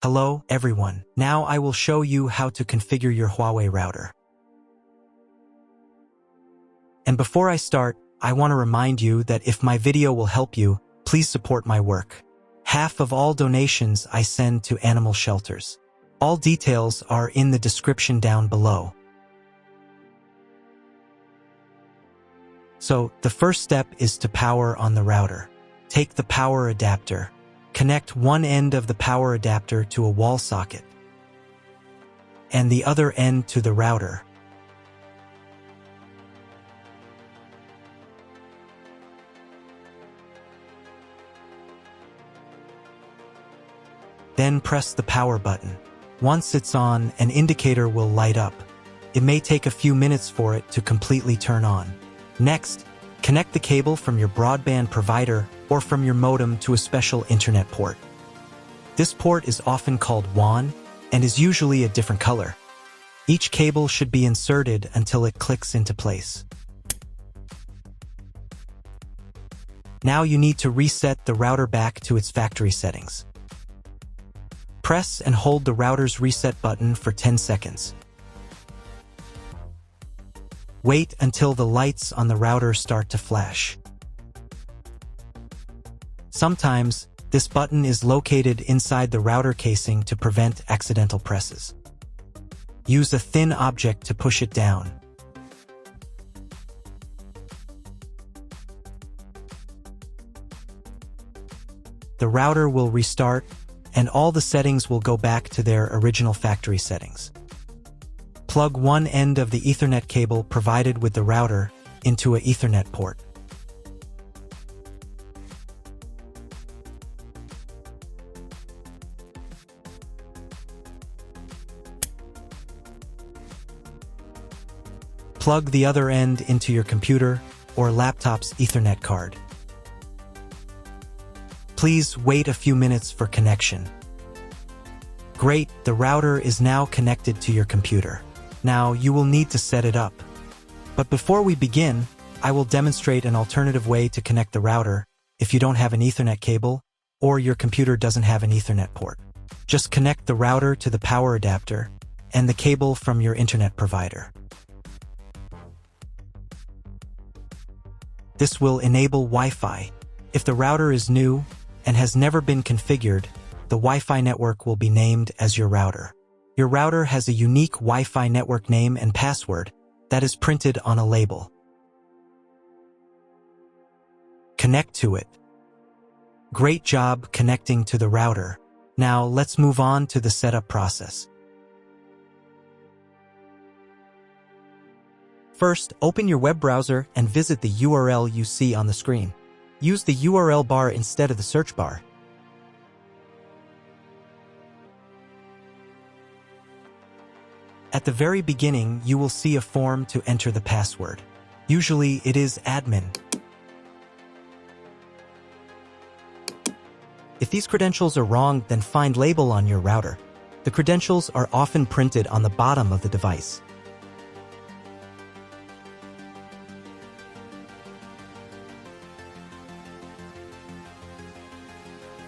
Hello, everyone. Now I will show you how to configure your Huawei router. And before I start, I want to remind you that if my video will help you, please support my work. Half of all donations I send to animal shelters. All details are in the description down below. So, the first step is to power on the router. Take the power adapter. Connect one end of the power adapter to a wall socket and the other end to the router. Then press the power button. Once it's on, an indicator will light up. It may take a few minutes for it to completely turn on. Next, connect the cable from your broadband provider or from your modem to a special internet port. This port is often called WAN and is usually a different color. Each cable should be inserted until it clicks into place. Now you need to reset the router back to its factory settings. Press and hold the router's reset button for 10 seconds. Wait until the lights on the router start to flash. Sometimes, this button is located inside the router casing to prevent accidental presses. Use a thin object to push it down. The router will restart, and all the settings will go back to their original factory settings. Plug one end of the Ethernet cable provided with the router into an Ethernet port. Plug the other end into your computer or laptop's Ethernet card. Please wait a few minutes for connection. Great, the router is now connected to your computer. Now you will need to set it up. But before we begin, I will demonstrate an alternative way to connect the router if you don't have an Ethernet cable or your computer doesn't have an Ethernet port. Just connect the router to the power adapter and the cable from your internet provider. This will enable Wi-Fi. If the router is new and has never been configured, the Wi-Fi network will be named as your router. Your router has a unique Wi-Fi network name and password that is printed on a label. Connect to it. Great job connecting to the router. Now let's move on to the setup process. First, open your web browser and visit the URL you see on the screen. Use the URL bar instead of the search bar. At the very beginning, you will see a form to enter the password. Usually, it is admin. If these credentials are wrong, then find label on your router. The credentials are often printed on the bottom of the device.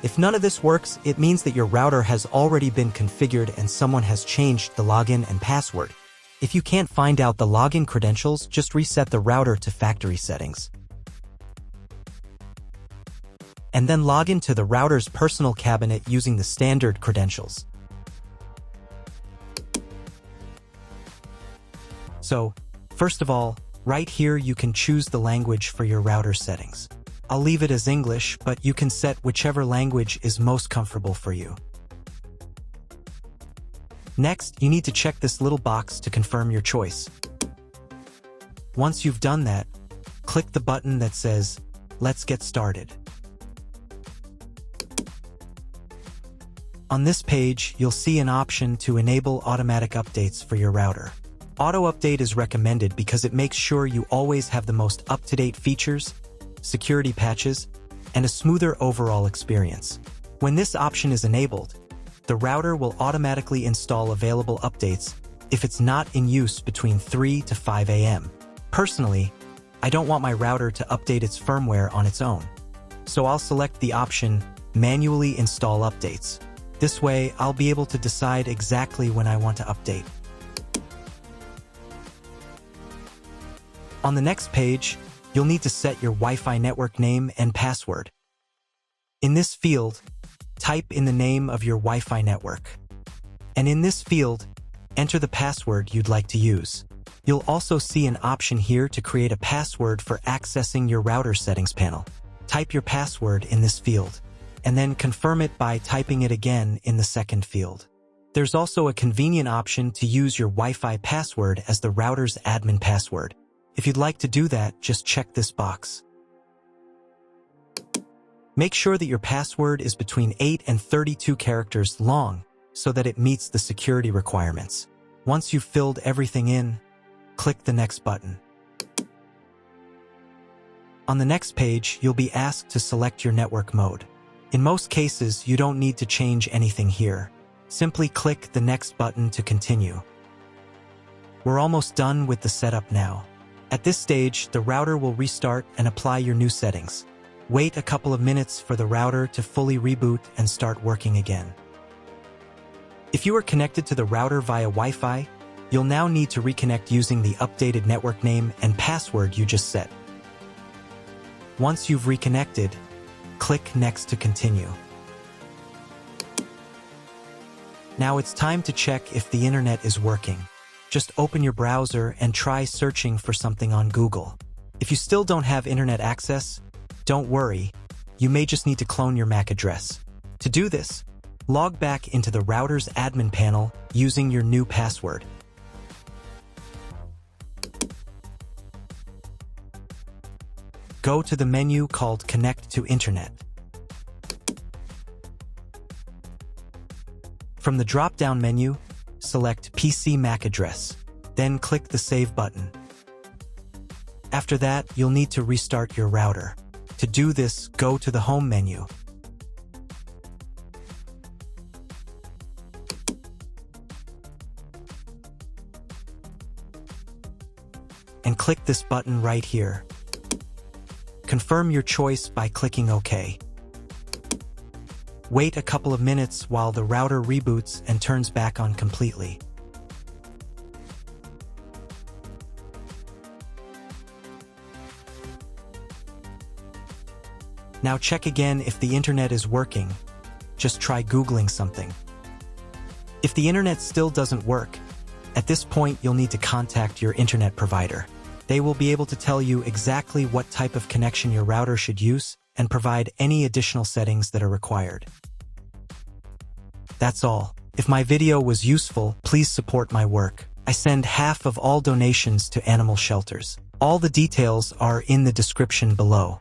If none of this works, it means that your router has already been configured and someone has changed the login and password. If you can't find out the login credentials, just reset the router to factory settings. And then log into the router's personal cabinet using the standard credentials. So, first of all, right here you can choose the language for your router settings. I'll leave it as English, but you can set whichever language is most comfortable for you. Next, you need to check this little box to confirm your choice. Once you've done that, click the button that says, "Let's get started." On this page, you'll see an option to enable automatic updates for your router. Auto update is recommended because it makes sure you always have the most up-to-date features, security patches, and a smoother overall experience. When this option is enabled, the router will automatically install available updates if it's not in use between 3 to 5 a.m. Personally, I don't want my router to update its firmware on its own, so I'll select the option Manually Install Updates. This way, I'll be able to decide exactly when I want to update. On the next page, you'll need to set your Wi-Fi network name and password. In this field, type in the name of your Wi-Fi network. And in this field, enter the password you'd like to use. You'll also see an option here to create a password for accessing your router settings panel. Type your password in this field, and then confirm it by typing it again in the second field. There's also a convenient option to use your Wi-Fi password as the router's admin password. If you'd like to do that, just check this box. Make sure that your password is between 8 and 32 characters long so that it meets the security requirements. Once you've filled everything in, click the next button. On the next page, you'll be asked to select your network mode. In most cases, you don't need to change anything here. Simply click the next button to continue. We're almost done with the setup now. At this stage, the router will restart and apply your new settings. Wait a couple of minutes for the router to fully reboot and start working again. If you are connected to the router via Wi-Fi, you'll now need to reconnect using the updated network name and password you just set. Once you've reconnected, click Next to continue. Now it's time to check if the internet is working. Just open your browser and try searching for something on Google. If you still don't have internet access, don't worry, you may just need to clone your MAC address. To do this, log back into the router's admin panel using your new password. Go to the menu called Connect to Internet. From the drop-down menu, select PC MAC address, then click the Save button. After that, you'll need to restart your router. To do this, go to the Home menu. And click this button right here. Confirm your choice by clicking OK. Wait a couple of minutes while the router reboots and turns back on completely. Now check again if the internet is working. Just try Googling something. If the internet still doesn't work, at this point you'll need to contact your internet provider. They will be able to tell you exactly what type of connection your router should use and provide any additional settings that are required. That's all. If my video was useful, please support my work. I send half of all donations to animal shelters. All the details are in the description below.